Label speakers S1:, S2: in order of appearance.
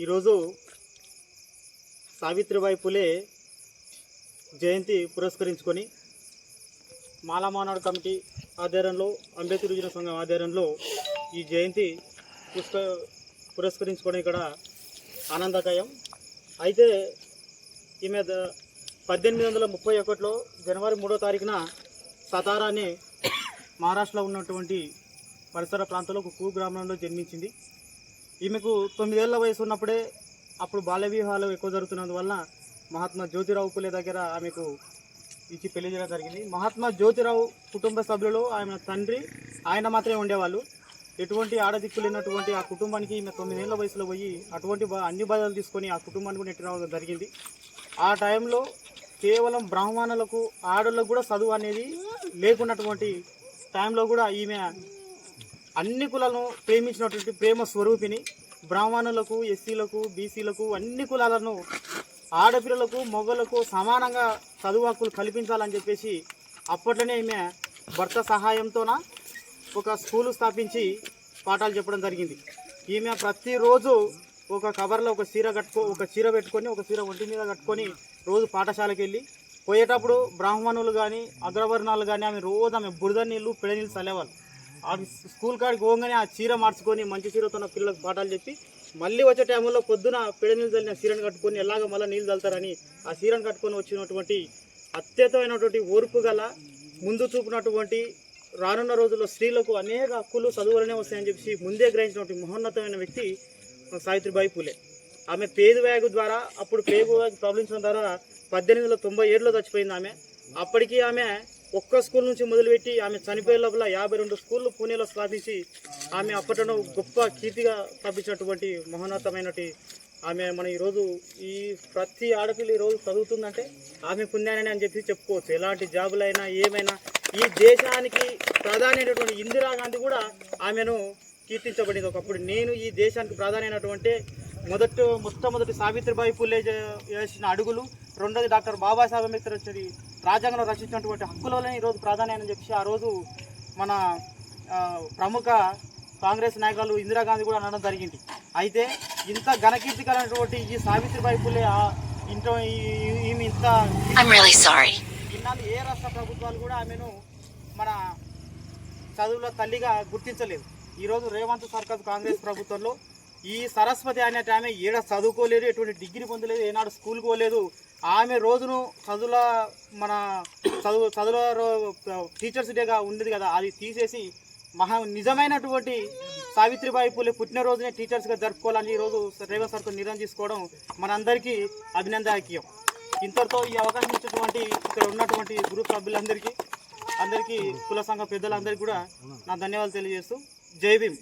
S1: ఈరోజు సావిత్రిబాయి పులే జయంతి పురస్కరించుకొని మాలామానాడు కమిటీ ఆధ్వర్యంలో అంబేద్కర్ యువజన సంఘం ఆధ్వర్యంలో ఈ జయంతి పురస్కరించుకొని ఇక్కడ ఆనందకయం. అయితే ఈమె 1831లో జనవరి 3వ తారీఖున సతారా అనే మహారాష్ట్రలో ఉన్నటువంటి పరిసర ప్రాంతంలో ఒక కూ గ్రామంలో జన్మించింది. ఈమెకు 9 ఏళ్ల వయసు ఉన్నప్పుడే అప్పుడు బాల్య వివాహాలు ఎక్కువ జరుగుతున్నందువల్ల మహాత్మా జ్యోతిరావు పులే దగ్గర ఆమెకు ఇచ్చి పెళ్లి చేయడం జరిగింది. మహాత్మా జ్యోతిరావు కుటుంబ సభ్యులు ఆయన తండ్రి ఆయన మాత్రమే ఉండేవాళ్ళు. ఎటువంటి ఆడదిక్కు లేనటువంటి ఆ కుటుంబానికి ఈమె 9 ఏళ్ల వయసులో పోయి అటువంటి అన్ని బాధలు తీసుకొని ఆ కుటుంబాన్ని కూడా నెట్టి రావడం జరిగింది. ఆ టైంలో కేవలం బ్రాహ్మణులకు ఆడోళ్ళకు కూడా చదువు అనేది లేకున్నటువంటి టైంలో కూడా ఈమె అన్ని కులాలను ప్రేమించినటువంటి ప్రేమ స్వరూపిణి. బ్రాహ్మణులకు, ఎస్సీలకు, బీసీలకు అన్ని కులాలను ఆడపిల్లలకు మొగలకు సమానంగా చదువు హక్కులు కల్పించాలని చెప్పేసి అప్పట్లోనే ఈమె భర్త సహాయంతోన ఒక స్కూలు స్థాపించి పాఠాలు చెప్పడం జరిగింది. ఈమె ప్రతిరోజు ఒక కవర్లో ఒక చీర పెట్టుకొని ఒక చీర ఒంటి మీద కట్టుకొని రోజు పాఠశాలకు వెళ్ళి పోయేటప్పుడు బ్రాహ్మణులు కానీ అగ్రవర్ణాలు కానీ ఆమె బురద నీళ్ళు పిడ నీళ్ళు చల్లేవాళ్ళు. ఆ స్కూల్ కాడికి పోగానే ఆ చీర మార్చుకొని మంచి చీరతో పిల్లలకు పాఠాలు చెప్పి మళ్ళీ వచ్చే టైంలో పొద్దున పిడ నీళ్ళు చల్లిన చీరను కట్టుకొని ఎలాగ మళ్ళీ నీళ్ళు చల్లుతారని ఆ చీరను కట్టుకొని వచ్చినటువంటి అత్యతమైనటువంటి ఓర్పు గల ముందు చూపినటువంటి రానున్న రోజుల్లో స్త్రీలకు అనేక హక్కులు చదువులనే వస్తాయని చెప్పి ముందే గ్రహించినటువంటి మహోన్నతమైన వ్యక్తి సావిత్రిబాయి పులే. ఆమె పేగు వ్యాధి ద్వారా అప్పుడు పేగు వ్యాధి ప్రాబ్లమ్స్ ద్వారా 1897లో చచ్చిపోయింది ఆమె. అప్పటికి ఆమె ఒక్క స్కూల్ నుంచి మొదలుపెట్టి ఆమె చనిపోయే లోపల 52 స్కూళ్ళు పూణేలో స్థాపించి ఆమె అప్పట్లో గొప్ప కీర్తిగా స్థాపించినటువంటి మహోన్నతమైనటువంటి ఆమె మన ఈరోజు ఈ ప్రతి ఆడపిల్ల ఈరోజు చదువుతుందంటే ఆమె పుణ్యానని అని చెప్పి చెప్పుకోవచ్చు. ఎలాంటి జాబులైనా ఏమైనా ఈ దేశానికి ప్రధానమైనటువంటి ఇందిరాగాంధీ కూడా ఆమెను కీర్తించబడింది ఒకప్పుడు. నేను ఈ దేశానికి ప్రధానమైనటువంటి మొట్టమొదటి సావిత్రిబాయి పులే చేసిన అడుగులు, రెండోది డాక్టర్ బాబాసాహెబ్ అంబేద్కర్ రాజ్యాంగంలో రచించినటువంటి హక్కుల వల్లనే ఈరోజు ప్రాధాన్యమని చెప్పి ఆ రోజు మన ప్రముఖ కాంగ్రెస్ నాయకులు ఇందిరాగాంధీ కూడా అనడం జరిగింది. అయితే ఇంత ఘనకీర్తికరమైనటువంటి ఈ సావిత్రిబాయి పులే ఈమె ఇంత ఇన్నాళ్ళు ఏ రాష్ట్ర ప్రభుత్వాలు కూడా ఆమెను మన చదువుల తల్లిగా గుర్తించలేదు. ఈరోజు రేవంత్ సర్కార్ కాంగ్రెస్ ప్రభుత్వంలో ఈ సరస్వతి అనేట ఆమె ఏడ చదువుకోలేదు, ఎటువంటి డిగ్రీ పొందలేదు, ఏనాడు స్కూల్కి పోలేదు. ఆమె రోజును చదువుల టీచర్స్ డేగా ఉండేది కదా, అది తీసేసి నిజమైనటువంటి సావిత్రిబాయి పులే పుట్టినరోజునే టీచర్స్గా జరుపుకోవాలని ఈరోజు రేవంత్ సర్కార్ నిర్ణయం తీసుకోవడం మనందరికీ అభినందనీయం. ఇంతటితో ఈ అవకాశం ఇచ్చినటువంటి ఇక్కడ ఉన్నటువంటి గ్రూప్ సభ్యులందరికీ కుల సంఘ పెద్దలందరికీ కూడా నా ధన్యవాదాలు తెలియజేస్తూ జై భీమ్.